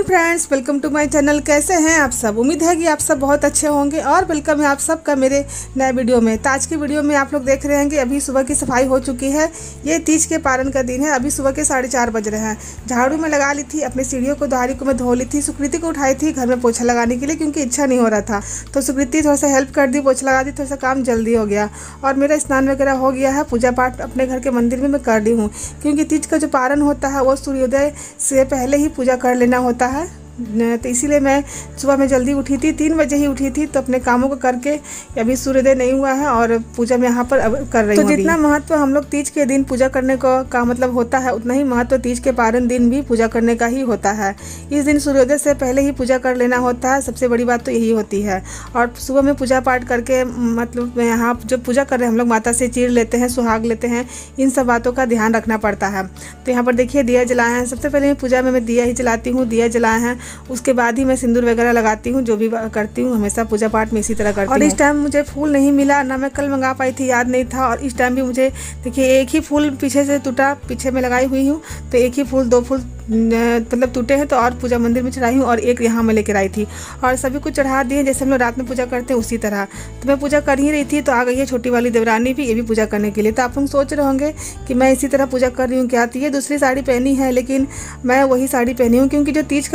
Friends, welcome to my channel. कैसे हैं आप सब? उम्मीद है कि आप सब बहुत अच्छे होंगे और वेलकम है आप सबका मेरे नए वीडियो में। तो आज की वीडियो में आप लोग देख रहे हैं कि अभी सुबह की सफाई हो चुकी है। ये तीज के पारण का दिन है। अभी सुबह के 4:30 बज रहे हैं। झाड़ू में लगा ली थी, अपनी सीढ़ियों को द्वारी को मैं धो ली थी। सुकृति को उठाई थी घर में पोछा लगाने के लिए क्योंकि इच्छा नहीं हो रहा था, तो सुकृति थोड़ा सा हेल्प कर दी, पोछा लगा दी, थोड़ा सा काम जल्दी हो गया। और मेरा स्नान वगैरह हो गया है। पूजा पाठ अपने घर के मंदिर में मैं कर दी हूँ क्योंकि तीज का जो पारण होता है वो सूर्योदय से पहले ही पूजा कर लेना होता है। तो इसीलिए मैं सुबह में जल्दी उठी थी, 3 बजे ही उठी थी। तो अपने कामों को करके अभी सूर्योदय नहीं हुआ है और पूजा में यहाँ पर कर रही हूँ। तो जितना महत्व हम लोग तीज के दिन पूजा करने का मतलब होता है, उतना ही महत्व तीज के पारण दिन भी पूजा करने का ही होता है। इस दिन सूर्योदय से पहले ही पूजा कर लेना होता है। सबसे बड़ी बात तो यही होती है। और सुबह में पूजा पाठ करके मतलब यहाँ जो पूजा कर रहे हैं हम लोग, माता से चीर लेते हैं, सुहाग लेते हैं, इन सब बातों का ध्यान रखना पड़ता है। तो यहाँ पर देखिए दिया जलाए हैं। सबसे पहले पूजा में मैं दिया ही जलाती हूँ, दिया जलाए हैं। उसके बाद ही मैं सिंदूर वगैरह लगाती हूँ। जो भी करती हूँ हमेशा पूजा पाठ में इसी तरह करती हूँ। और इस टाइम मुझे फूल नहीं मिला, ना मैं कल मंगा पाई थी, याद नहीं था। और इस टाइम भी मुझे देखिए एक ही फूल पीछे से टूटा, पीछे में लगाई हुई हूँ, तो एक ही फूल, 2 फूल मतलब टूटे हैं। तो और पूजा मंदिर में चढ़ाई हूँ और एक यहाँ में लेकर आई थी और सभी कुछ चढ़ा दिए जैसे हम लोग रात में पूजा करते हैं उसी तरह। तो मैं पूजा कर ही रही थी तो आ गई है छोटी वाली देवरानी भी, ये भी पूजा करने के लिए। तो आप लोग सोच रहे होंगे कि मैं इसी तरह पूजा कर रही हूँ क्या? तो ये दूसरी साड़ी पहनी है, लेकिन मैं वही साड़ी पहनी हूँ क्योंकि जो तीज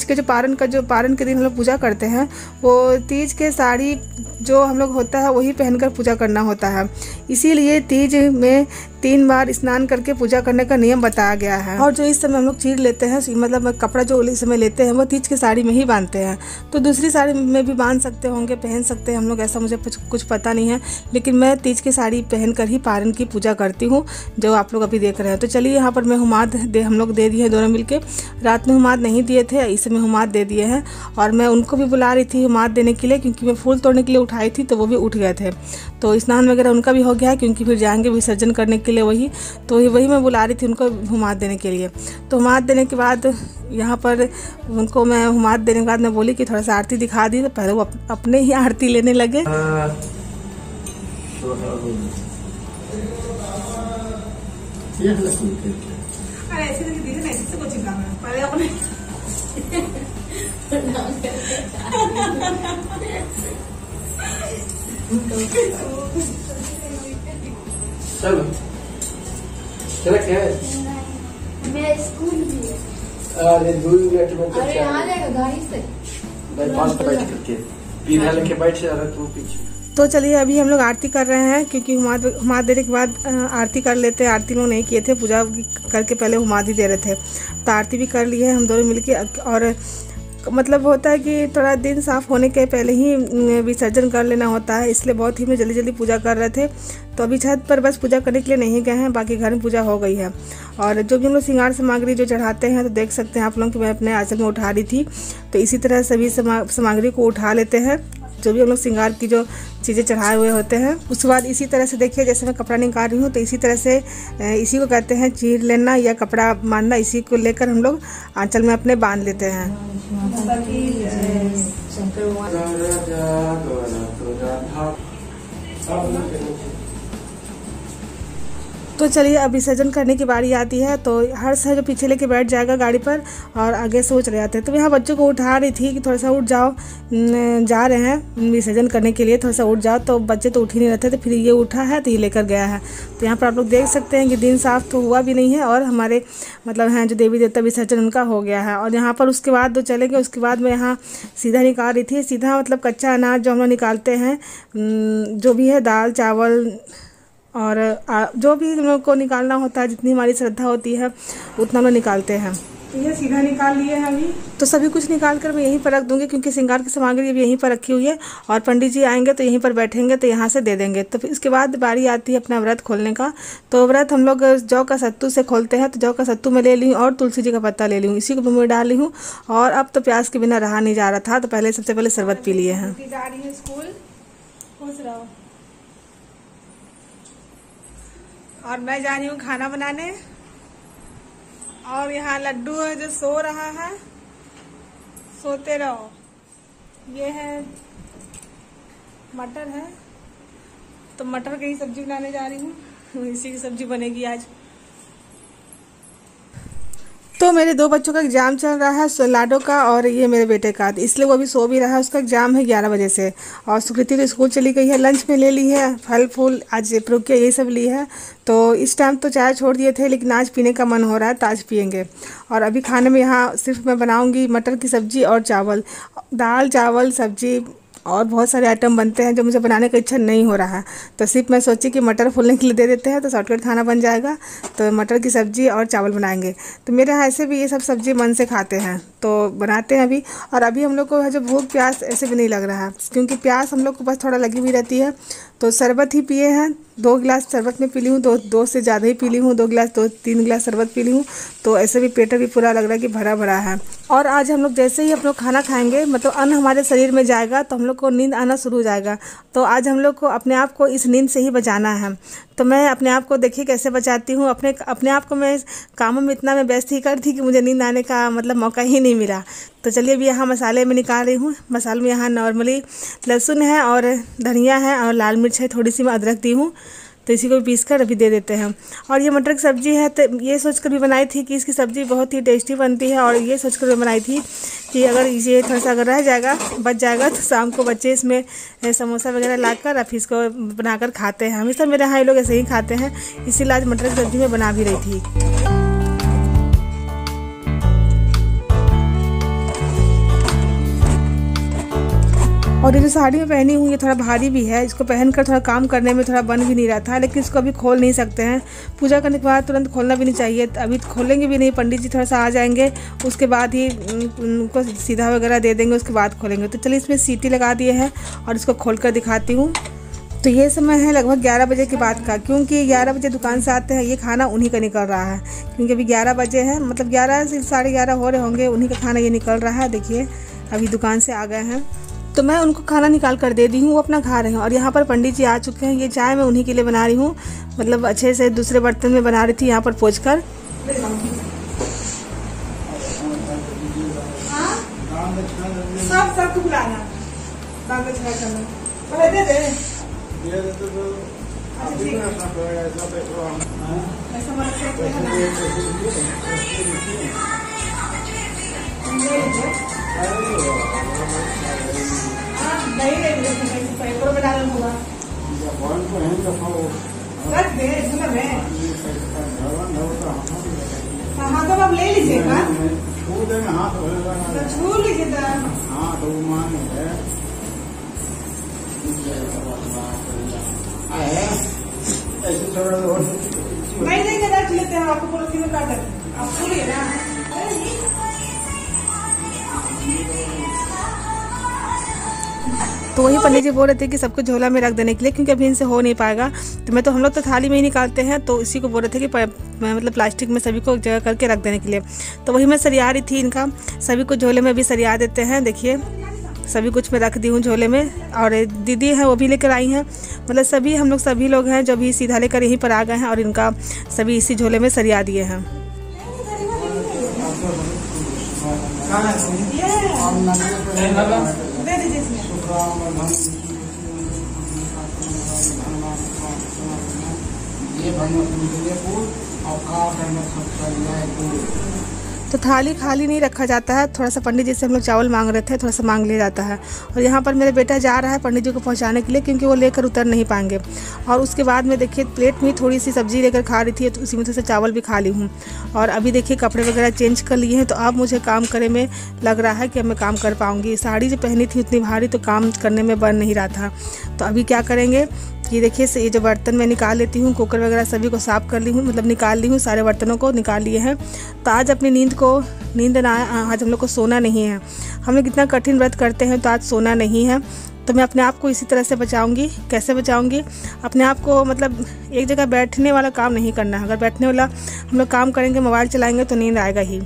के जो पारण के दिन हम लोग पूजा करते हैं, वो तीज के साड़ी जो हम लोग होता है वही पहनकर पूजा करना होता है। इसीलिए तीज में 3 बार स्नान करके पूजा करने का नियम बताया गया है। और जो इस समय हम लोग चीर लेते हैं, मतलब कपड़ा जो इस समय लेते हैं वो तीज की साड़ी में ही बांधते हैं। तो दूसरी साड़ी में भी बांध सकते होंगे, पहन सकते हैं हम लोग, ऐसा मुझे कुछ पता नहीं है। लेकिन मैं तीज की साड़ी पहनकर ही पारण की पूजा करती हूँ, जो आप लोग अभी देख रहे हैं। तो चलिए यहाँ पर मैं हुमाद हम लोग दे दिए हैं दोनों मिलके। रात में हुमाद नहीं दिए थे, इस समय हुमाद दे दिए हैं। और मैं उनको भी बुला रही थी हुमाद देने के लिए क्योंकि मैं फूल तोड़ने के लिए उठाई थी तो वो भी उठ गए थे। तो स्नान वगैरह उनका भी हो गया है क्योंकि फिर जाएंगे विसर्जन करने के लिए वही। तो वही मैं बुला रही थी उनको हुमाद देने के लिए। तो हुमाद देने के बाद यहाँ पर उनको मैं हुमाद देने के बाद मैं बोली कि थोड़ा सा आरती दिखा दी। तो पहले वो अपने ही आरती लेने लगे। चलो चला क्या है? मैं स्कूल भी है। अरे 2 मिनट में तो अरे आ जाएगा गाड़ी से। मैं 5 बैठ करके इधर लेके बैठ जा रहा तू पीछे। तो चलिए अभी हम लोग आरती कर रहे हैं क्योंकि हुमाद देने के बाद आरती कर लेते हैं। आरती लोग नहीं किए थे, पूजा करके पहले हुमाद ही दे रहे थे। तो आरती भी कर ली है हम दोनों मिलके। और मतलब होता है कि थोड़ा दिन साफ़ होने के पहले ही विसर्जन कर लेना होता है, इसलिए बहुत ही में जल्दी जल्दी पूजा कर रहे थे। तो अभी छत पर बस पूजा करने के लिए नहीं गए हैं, बाकी घर में पूजा हो गई है। और जो भी हम लोग श्रृंगार सामग्री जो चढ़ाते हैं, तो देख सकते हैं आप लोग कि मैं अपने आंचल में उठा रही थी। तो इसी तरह सभी सामग्री को उठा लेते हैं, जो भी हम लोग श्रृंगार की जो चीज़ें चढ़ाए हुए होते हैं। उसके बाद इसी तरह से देखिए जैसे मैं कपड़ा निकाल रही हूँ, तो इसी तरह से इसी को कहते हैं चीर लेना या कपड़ा बांधना। इसी को लेकर हम लोग आंचल में अपने बांध लेते हैं। तो चलिए अब विसर्जन करने की बारी आती है। तो हर्ष है जो पीछे लेके बैठ जाएगा गाड़ी पर और आगे सोच रहे थे। तो यहाँ बच्चों को उठा रही थी कि थोड़ा सा उठ जाओ, जा रहे हैं विसर्जन करने के लिए, थोड़ा सा उठ जाओ। तो बच्चे तो उठ ही नहीं रहते थे, फिर ये उठा है तो ये लेकर गया है। तो यहाँ पर आप लोग देख सकते हैं कि दिन साफ तो हुआ भी नहीं है और हमारे मतलब हैं जो देवी देवता विसर्जन उनका हो गया है। और यहाँ पर उसके बाद जो चलेंगे, उसके बाद मैं यहाँ सीधा निकाल रही थी। सीधा मतलब कच्चा अनाज जो हम लोग निकालते हैं, जो भी है दाल चावल और जो भी हम लोग को निकालना होता है, जितनी हमारी श्रद्धा होती है उतना हम लोग निकालते हैं। तो ये सीधा निकाल लिए हैं अभी। तो सभी कुछ निकाल कर मैं यहीं पर रख दूंगी क्योंकि श्रृंगार की सामग्री अभी यहीं पर रखी हुई है। और पंडित जी आएंगे तो यहीं पर बैठेंगे तो यहाँ से दे देंगे। तो फिर इसके बाद बारी आती है अपना व्रत खोलने का। तो व्रत हम लोग जौ का सत्तू से खोलते हैं। तो जौ का सत्तू मैं ले ली और तुलसी जी का पत्ता ले ली हूँ, इसी को मैं डाल ली हूँ। और अब तो प्याज के बिना रहा नहीं जा रहा था, तो पहले सबसे पहले शरबत पी लिए हैं। जा रही है स्कूल, खुश रहो। और मैं जा रही हूँ खाना बनाने। और यहाँ लड्डू है जो सो रहा है, सोते रहो। ये है मटर है, तो मटर की ही सब्जी बनाने जा रही हूँ। इसी की सब्जी बनेगी आज। तो मेरे 2 बच्चों का एग्ज़ाम चल रहा है, लाडो का और ये मेरे बेटे का, इसलिए वो अभी सो भी रहा है। उसका एग्ज़ाम है 11 बजे से। और सुकृति तो स्कूल चली गई है। लंच में ले ली है फल फूल, आज प्रुकिया यही सब ली है। तो इस टाइम तो चाय छोड़ दिए थे, लेकिन आज पीने का मन हो रहा है तो आज पियेंगे। और अभी खाने में यहाँ सिर्फ मैं बनाऊँगी मटर की सब्ज़ी और चावल, दाल चावल सब्ज़ी और बहुत सारे आइटम बनते हैं जो मुझे बनाने का इच्छा नहीं हो रहा है। तो सिर्फ मैं सोची कि मटर फूलने के लिए दे देते हैं तो शॉर्टकट खाना बन जाएगा। तो मटर की सब्ज़ी और चावल बनाएंगे। तो मेरे यहाँ ऐसे भी ये सब सब्ज़ी मन से खाते हैं तो बनाते हैं अभी। और अभी हम लोग को है जो भूख प्यास ऐसे भी नहीं लग रहा है, क्योंकि प्यास हम लोग को बस थोड़ा लगी हुई रहती है। तो शरबत ही पिए हैं, 2 गिलास शरबत में पी ली हूँ, दो से ज़्यादा ही पी ली हूँ, 2 गिलास 3 गिलास शरबत पी ली हूँ। तो ऐसे भी पेट भी पूरा लग रहा है कि भरा भरा है। और आज हम लोग जैसे ही हम लोग खाना खाएंगे, मतलब अन्न हमारे शरीर में जाएगा तो हम लोग को नींद आना शुरू हो जाएगा। तो आज हम लोग को अपने आप को इस नींद से ही बचाना है। तो मैं अपने आप को देखिए कैसे बचाती हूँ। अपने आप को मैं कामों में इतना मैं व्यस्त ही कर थी कि मुझे नींद आने का मतलब मौका ही नहीं मिला। तो चलिए अभी यहाँ मसाले में निकाल रही हूँ। मसाले में यहाँ नॉर्मली लहसुन है और धनिया है और लाल मिर्च है, थोड़ी सी मैं अदरक दी हूँ। तो इसी को भी पीस कर अभी दे देते हैं। और ये मटर की सब्ज़ी है तो ये सोचकर भी बनाई थी कि इसकी सब्ज़ी बहुत ही टेस्टी बनती है। और ये सोचकर भी बनाई थी कि अगर ये थोड़ा सा अगर रह जाएगा बच जाएगा तो शाम को बच्चे इसमें समोसा वगैरह लाकर फिर इसको बनाकर खाते हैं। हमेशा मेरे यहाँ ये लोग ऐसे ही खाते हैं, इसीलिए आज मटर की सब्ज़ी मैं बना भी रही थी। और ये जो साड़ी में पहनी हूँ ये थोड़ा भारी भी है, इसको पहनकर थोड़ा काम करने में थोड़ा बन भी नहीं रहा था, लेकिन इसको अभी खोल नहीं सकते हैं। पूजा करने के बाद तुरंत खोलना भी नहीं चाहिए, अभी खोलेंगे भी नहीं, पंडित जी थोड़ा सा आ जाएंगे उसके बाद ही उनको सीधा वगैरह दे देंगे, उसके बाद खोलेंगे। तो चलिए इसमें सीटी लगा दिए हैं और इसको खोल कर दिखाती हूँ। तो ये समय है लगभग 11 बजे के बाद का, क्योंकि 11 बजे दुकान से आते हैं। ये खाना उन्हीं का निकल रहा है, क्योंकि अभी 11 बजे हैं, मतलब 11 से 11:30 हो रहे होंगे, उन्हीं का खाना ये निकल रहा है। देखिए अभी दुकान से आ गए हैं तो मैं उनको खाना निकाल कर दे दी हूँ, वो अपना खा रहे हैं। और यहाँ पर पंडित जी आ चुके हैं। ये चाय मैं उन्हीं के लिए बना रही हूँ, मतलब अच्छे से दूसरे बर्तन में बना रही थी यहाँ पर पोंछ कर। सब बुलाना हाँ तो आप ले लीजिएगा, छू लीजिएगा। नहीं नहीं रख लेते हैं, आपको पड़ोसी में काट आप छूलिए ना। तो वही पंडित जी बोल रहे थे कि सबको झोला में रख देने के लिए, क्योंकि अभी इनसे हो नहीं पाएगा। तो हम लोग तो थाली में ही निकालते हैं, तो इसी को बोल रहे थे कि मतलब प्लास्टिक में सभी को जगह करके रख देने के लिए। तो वही मैं सरिया रही थी इनका, सभी को झोले में भी सरिया देते हैं। देखिए सभी कुछ मैं रख दी हूँ झोले में। और दीदी है वो भी लेकर आई हैं, मतलब सभी लोग हैं जो भी सीधा लेकर यहीं पर आ गए हैं और इनका सभी इसी झोले में सरिया दिए हैं। तो थाली खाली नहीं रखा जाता है, थोड़ा सा पंडित जी से हम लोग चावल मांग रहे थे, थोड़ा सा मांग लिया जाता है। और यहाँ पर मेरा बेटा जा रहा है पंडित जी को पहुँचाने के लिए, क्योंकि वो लेकर उतर नहीं पाएंगे। और उसके बाद में देखिए प्लेट में थोड़ी सी सब्जी लेकर खा रही थी, तो उसी में से चावल भी खा ली हूँ। और अभी देखिए कपड़े वगैरह चेंज कर लिए हैं, तो अब मुझे काम करने में लग रहा है कि अब मैं काम कर पाऊँगी। साड़ी जो पहनी थी उतनी भारी, तो काम करने में बन नहीं रहा था। तो अभी क्या करेंगे, ये देखिए ये जो बर्तन मैं निकाल लेती हूँ, कुकर वगैरह सभी को साफ़ कर ली हूँ, मतलब निकाल ली हूँ, सारे बर्तनों को निकाल लिए हैं। तो आज अपनी नींद ना, आज हम लोग को सोना नहीं है। हम लोग इतना कठिन व्रत करते हैं तो आज सोना नहीं है। तो मैं अपने आप को इसी तरह से बचाऊंगी। कैसे बचाऊंगी अपने आप को, मतलब एक जगह बैठने वाला काम नहीं करना है। अगर बैठने वाला हम लोग काम करेंगे, मोबाइल चलाएंगे, तो नींद आएगा ही।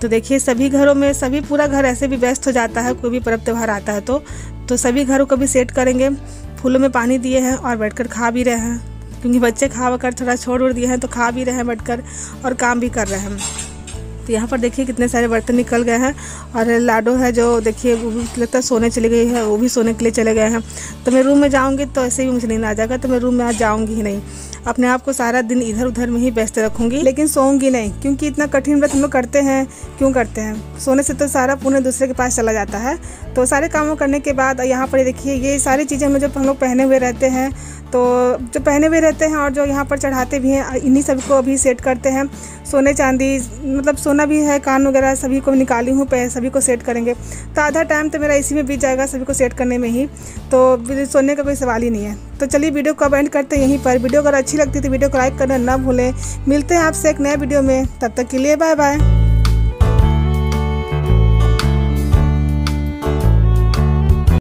तो देखिए सभी घरों में पूरा घर ऐसे भी व्यस्त हो जाता है, कोई भी पर्व त्यौहार आता है तो सभी घरों को भी सेट करेंगे। फूलों में पानी दिए हैं और बैठकर खा भी रहे हैं, क्योंकि बच्चे खा कर थोड़ा छोड़ दिए हैं, तो खा भी रहे हैं बैठकर और काम भी कर रहे हैं। तो यहाँ पर देखिए कितने सारे बर्तन निकल गए हैं। और लाडो है जो देखिए वो भी लगता है सोने चली गई है, वो भी सोने के लिए चले गए हैं। तो मैं रूम में जाऊँगी तो ऐसे ही मुझे नींद आ जाएगा, तो मैं रूम में आज जाऊँगी ही नहीं। अपने आप को सारा दिन इधर उधर में ही व्यस्त रखूंगी, लेकिन सोऊंगी नहीं, क्योंकि इतना कठिन व्रत हम लोग करते हैं। क्यों करते हैं? सोने से तो सारा पुण्य दूसरे के पास चला जाता है। तो सारे कामों करने के बाद यहाँ पर देखिए ये सारी चीज़ें हम जब हम लोग पहने हुए रहते हैं, तो जो पहने हुए रहते हैं और जो यहाँ पर चढ़ाते भी हैं, इन्हीं सबको अभी सेट करते हैं। सोने चांदी मतलब सोना भी है, कान वगैरह सभी को निकाली हूँ, सभी को सेट करेंगे। तो आधा टाइम तो मेरा इसी में बीत जाएगा, सभी को सेट करने में ही, तो सोने का कोई सवाल ही नहीं है। तो चलिए वीडियो को एंड करते हैं यहीं पर। वीडियो अगर अच्छी लगती है तो वीडियो को लाइक करना ना भूलें। मिलते हैं आपसे एक नए वीडियो में, तब तक के लिए बाय बाय।